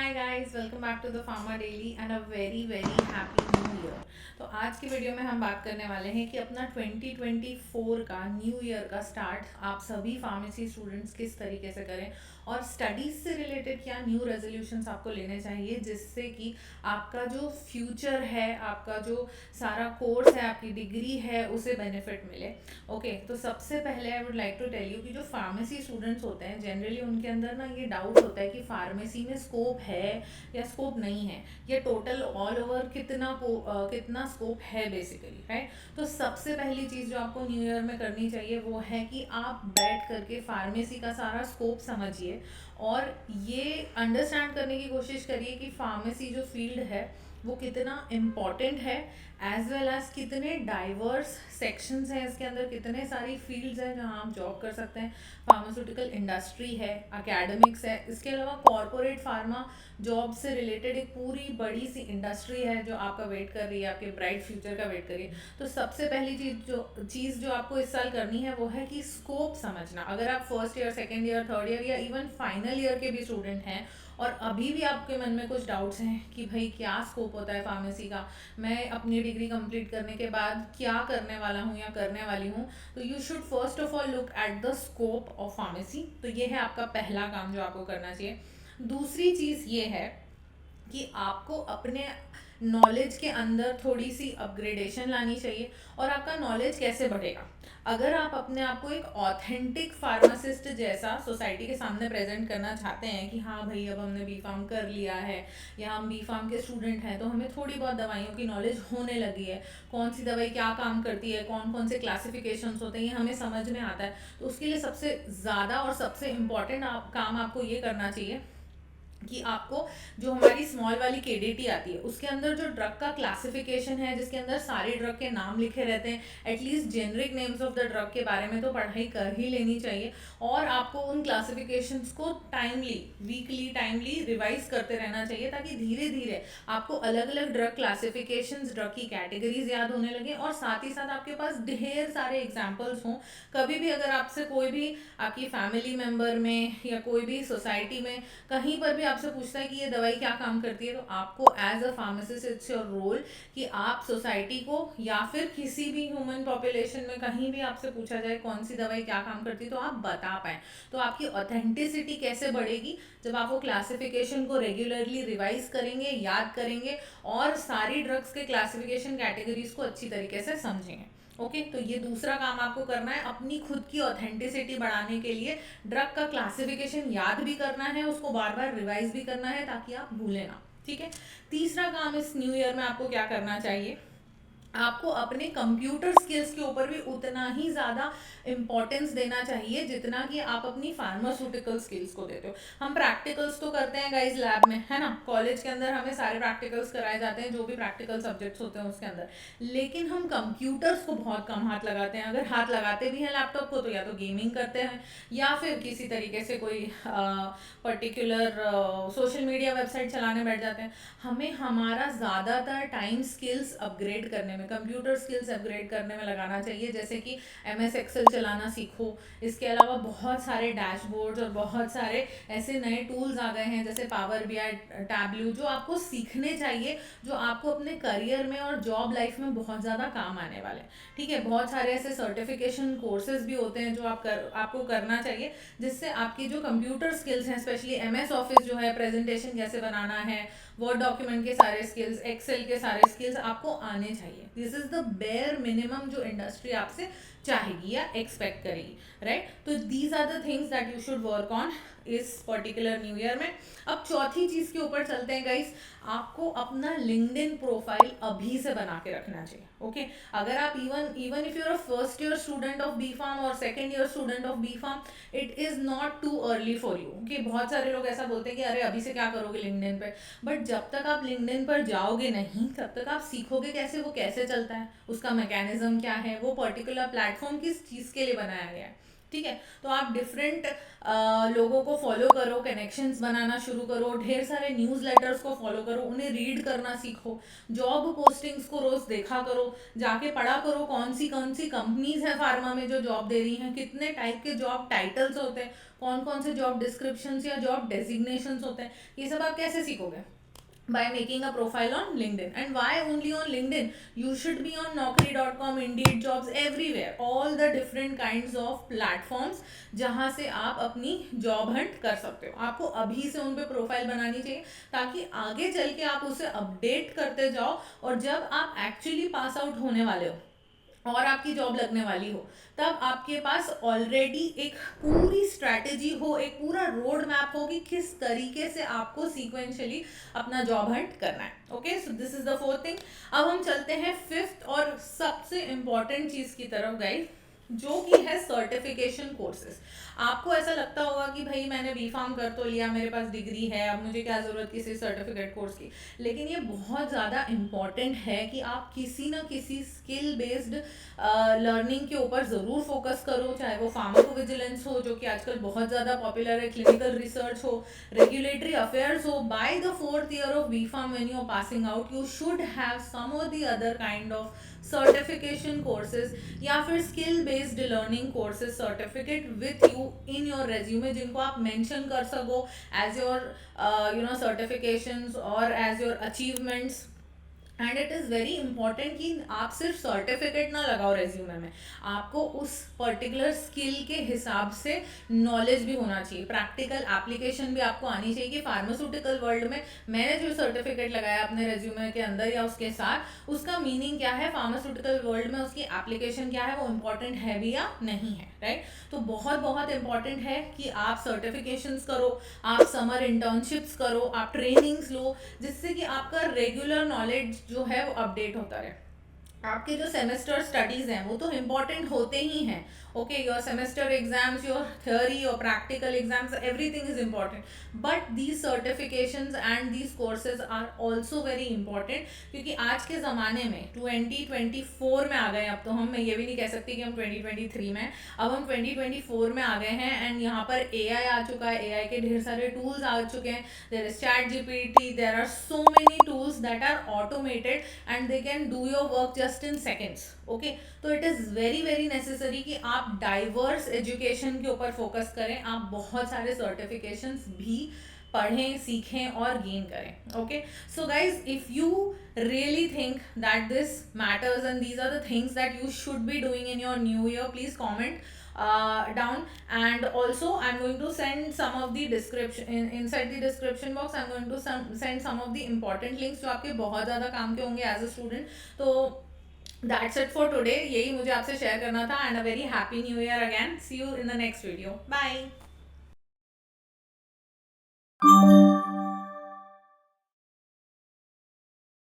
Hi guys, welcome back to the Pharma Daily and a very very happy new year. तो आज की video में हम बात करने वाले हैं कि अपना 2024 का न्यू ईयर का स्टार्ट आप सभी फार्मेसी स्टूडेंट्स किस तरीके से करें और स्टडीज से रिलेटेड क्या न्यू रेजोल्यूशंस आपको लेने चाहिए जिससे कि आपका जो फ्यूचर है, आपका जो सारा कोर्स है, आपकी डिग्री है, उसे बेनिफिट मिले। ओके, तो सबसे पहले I would like to tell you कि जो फार्मेसी स्टूडेंट्स होते हैं जनरली उनके अंदर ना ये डाउट होता है कि फार्मेसी में स्कोप है या स्कोप नहीं है, या टोटल ऑल ओवर कितना स्कोप है बेसिकली, राइट। तो सबसे पहली चीज़ जो आपको न्यू ईयर में करनी चाहिए वो है कि आप बैठ करके फार्मेसी का सारा स्कोप समझिए और ये अंडरस्टैंड करने की कोशिश करिए कि फार्मेसी जो फील्ड है वो कितना इम्पॉर्टेंट है, एज वेल एज कितने डाइवर्स सेक्शंस हैं इसके अंदर, कितने सारी फील्ड्स हैं जहाँ आप जॉब कर सकते हैं। फार्मास्यूटिकल इंडस्ट्री है, एकेडमिक्स है, इसके अलावा कॉरपोरेट फार्मा जॉब से रिलेटेड एक पूरी बड़ी सी इंडस्ट्री है जो आपका वेट कर रही है, आपके ब्राइट फ्यूचर का वेट कर रही है। तो सबसे पहली चीज़ जो आपको इस साल करनी है वो है कि स्कोप समझना। अगर आप first year, second year, third year या इवन फाइनल ईयर के भी स्टूडेंट हैं और अभी भी आपके मन में कुछ डाउट्स हैं कि भाई क्या स्कोप होता है फार्मेसी का, मैं अपनी डिग्री कंप्लीट करने के बाद क्या करने वाला हूँ या करने वाली हूँ, तो you should first of all look at the scope of pharmacy. तो ये है आपका पहला काम जो आपको करना चाहिए। दूसरी चीज़ ये है कि आपको अपने नॉलेज के अंदर थोड़ी सी अपग्रेडेशन लानी चाहिए। और आपका नॉलेज कैसे बढ़ेगा? अगर आप अपने आप को एक ऑथेंटिक फार्मासिस्ट जैसा सोसाइटी के सामने प्रेजेंट करना चाहते हैं कि हाँ भाई अब हमने बी फार्म कर लिया है या हम बी फार्म के स्टूडेंट हैं तो हमें थोड़ी बहुत दवाइयों की नॉलेज होने लगी है, कौन सी दवाई क्या काम करती है, कौन कौन से क्लासिफिकेशंस होते हैं, ये हमें समझ में आता है, तो उसके लिए सबसे ज़्यादा और सबसे इम्पॉर्टेंट काम आपको ये करना चाहिए कि आपको जो हमारी स्मॉल वाली केडीटी आती है उसके अंदर जो ड्रग का क्लासिफिकेशन है, जिसके अंदर सारे ड्रग के नाम लिखे रहते हैं, at least generic names of the drug के बारे में तो पढ़ाई कर ही लेनी चाहिए। और आपको उन क्लासिफिकेशंस को टाइमली, वीकली टाइमली रिवाइज करते रहना चाहिए ताकि धीरे धीरे आपको अलग अलग ड्रग क्लासिफिकेशंस, ड्रग की कैटेगरीज याद होने लगे और साथ ही साथ आपके पास ढेर सारे एग्जाम्पल्स हों। कभी भी अगर आपसे कोई भी आपकी फैमिली मेम्बर में या कोई भी सोसाइटी में कहीं पर भी आपसे पूछता है कि ये दवाई क्या काम करती है, तो आपको as a pharmacist it's your role कि आप सोसाइटी को या फिर किसी भी ह्यूमन पॉपुलेशन में कहीं भी आपसे पूछा जाए कौन सी दवाई क्या काम करती है तो आप बता पाएँ। तो आपकी ऑथेंटिसिटी कैसे बढ़ेगी? जब आप वो क्लासिफिकेशन को रेगुलरली रिवाइज करेंगे, याद करेंगे और सारी ड्रग्स के क्लासिफिकेशन कैटेगरीज को अच्छी तरीके से समझेंगे। ओके, तो ये दूसरा काम आपको करना है अपनी खुद की ऑथेंटिसिटी बढ़ाने के लिए। ड्रग का क्लासिफिकेशन याद भी करना है, उसको बार बार रिवाइज भी करना है ताकि आप भूलें ना। ठीक है। तीसरा काम इस न्यू ईयर में आपको क्या करना चाहिए? आपको अपने कंप्यूटर स्किल्स के ऊपर भी उतना ही ज़्यादा इम्पोर्टेंस देना चाहिए जितना कि आप अपनी फार्मास्यूटिकल स्किल्स को देते हो। हम प्रैक्टिकल्स तो करते हैं गाइज लैब में, है ना, कॉलेज के अंदर हमें सारे प्रैक्टिकल्स कराए जाते हैं जो भी प्रैक्टिकल सब्जेक्ट्स होते हैं उसके अंदर, लेकिन हम कंप्यूटर्स को बहुत कम हाथ लगाते हैं। अगर हाथ लगाते भी हैं लैपटॉप को तो या तो गेमिंग करते हैं या फिर किसी तरीके से कोई पर्टिकुलर सोशल मीडिया वेबसाइट चलाने बैठ जाते हैं। हमें हमारा ज़्यादातर टाइम स्किल्स अपग्रेड करने में, कंप्यूटर स्किल्स अपग्रेड करने में लगाना चाहिए, जैसे कि MS एक्सेल चलाना सीखो। इसके अलावा बहुत सारे डैशबोर्ड्स और बहुत सारे ऐसे नए टूल्स आ गए हैं जैसे पावर BI, टैबल्यू, जो आपको सीखने चाहिए, जो आपको अपने करियर में और जॉब लाइफ में बहुत ज़्यादा काम आने वाले हैं। ठीक है, बहुत सारे ऐसे सर्टिफिकेशन कोर्सेज भी होते हैं जो आपको करना चाहिए जिससे आपकी जो कंप्यूटर स्किल्स हैं, स्पेशली MS ऑफिस जो है, प्रेजेंटेशन कैसे बनाना है, वर्ड डॉक्यूमेंट के सारे स्किल्स, एक्सेल के सारे स्किल्स आपको आने चाहिए। This is the bare minimum जो इंडस्ट्री आपसे चाहेगी या एक्सपेक्ट करेगी, राइट। तो these are the things that you should work on इस पर्टिकुलर न्यू ईयर में। अब चौथी चीज़ के ऊपर चलते हैं गाइस। आपको अपना लिंक्डइन प्रोफाइल अभी से बना के रखना चाहिए। ओके, अगर आप even if you are a first year student of B Pharm और second year student of B Pharm, it is not too early for you. Okay, बहुत सारे लोग ऐसा बोलते हैं कि अरे अभी से क्या करोगे लिंक्डइन पे, बट जब तक आप लिंक्डइन पर जाओगे नहीं तब तक आप सीखोगे कैसे, वो कैसे चलता है, उसका मैकेनिज्म क्या है, वो पर्टिकुलर प्लेटफॉर्म किस चीज़ के लिए बनाया गया है। ठीक है। तो आप डिफरेंट लोगों को फॉलो करो, कनेक्शंस बनाना शुरू करो, ढेर सारे न्यूज़ लेटर्स को फॉलो करो, उन्हें रीड करना सीखो, जॉब पोस्टिंग्स को रोज देखा करो, जाके पढ़ा करो कौन सी कंपनीज है फार्मा में जो जॉब दे रही हैं, कितने टाइप के जॉब टाइटल्स होते हैं, कौन से जॉब डिस्क्रिप्शंस या जॉब डेजिग्नेशंस होते हैं, ये सब आप कैसे सीखोगे? by making a profile on LinkedIn. And why only on LinkedIn? You should be on naukri.com, Indeed jobs, everywhere, all the different kinds of platforms जहाँ से आप अपनी जॉब हंट कर सकते हो। आपको अभी से उन पे प्रोफाइल बनानी चाहिए ताकि आगे चल के आप उसे अपडेट करते जाओ, और जब आप एक्चुअली पास आउट होने वाले हो और आपकी जॉब लगने वाली हो, तब आपके पास ऑलरेडी एक पूरी स्ट्रैटेजी हो, एक पूरा रोड मैप हो कि किस तरीके से आपको सीक्वेंशियली अपना जॉब हंट करना है। Okay, so this is the fourth thing. अब हम चलते हैं फिफ्थ और सबसे इंपॉर्टेंट चीज की तरफ गाइस, जो कि है सर्टिफिकेशन कोर्सेज। आपको ऐसा लगता होगा कि भाई मैंने बी फार्म कर तो लिया, मेरे पास डिग्री है, अब मुझे क्या ज़रूरत किसी सर्टिफिकेट कोर्स की, लेकिन ये बहुत ज़्यादा इम्पॉर्टेंट है कि आप किसी ना किसी स्किल बेस्ड लर्निंग के ऊपर ज़रूर फोकस करो, चाहे वो फार्माकोविजिलेंस हो जो कि आजकल बहुत ज़्यादा पॉपुलर है, क्लिनिकल रिसर्च हो, रेगुलेटरी अफेयर्स हो। By the fourth year of B Pharm when you are passing out, you should have some और the other kind of certification courses या फिर skill based learning courses certificate with you in your resume, जिनको आप mention कर सको as your certifications और as your achievements. And it is very important कि आप सिर्फ सर्टिफिकेट ना लगाओ रेज्यूमे में, आपको उस पर्टिकुलर स्किल के हिसाब से नॉलेज भी होना चाहिए, प्रैक्टिकल एप्लीकेशन भी आपको आनी चाहिए कि फार्मास्यूटिकल वर्ल्ड में मैंने जो सर्टिफिकेट लगाया अपने रेज्यूमे के अंदर या उसके साथ, उसका मीनिंग क्या है, फार्मास्यूटिकल वर्ल्ड में उसकी एप्लीकेशन क्या है, वो इम्पॉर्टेंट है भी या नहीं है, राइट। तो बहुत बहुत इंपॉर्टेंट है कि आप सर्टिफिकेशंस करो, आप समर इंटर्नशिप्स करो, आप ट्रेनिंग्स लो, जिससे कि आपका रेगुलर नॉलेज जो है वो अपडेट होता रहे। आपके जो सेमेस्टर स्टडीज हैं वो तो इम्पॉर्टेंट होते ही हैं, okay, your semester exams, your theory, your practical exams, everything is important, but these certifications and these courses are also very important, क्योंकि आज के ज़माने में 2024 में आ गए, अब तो हम, मैं ये भी नहीं कह सकती कि हम 2023 में, अब हम 2024 में आ गए हैं, एंड यहाँ पर AI आ चुका है, AI के ढेर सारे टूल्स आ चुके हैं, there is ChatGPT, there are so many tools that are automated and they can do your work just in seconds, okay. तो it is very very necessary कि आप डाइवर्स एजुकेशन के ऊपर फोकस करें, आप बहुत सारे सर्टिफिकेशंस भी पढ़ें, सीखें और गेन करें, okay. So guys, if you really think that this matters and these are the things that you should be doing in your new year, please comment down. And also I'm going to send some of the description inside the description box, I'm going to send some of the important links जो आपके बहुत ज़्यादा काम के होंगे as a student. तो that's it for today, यही मुझे आपसे शेयर करना था, and a very happy new year again. See you in the next video, bye.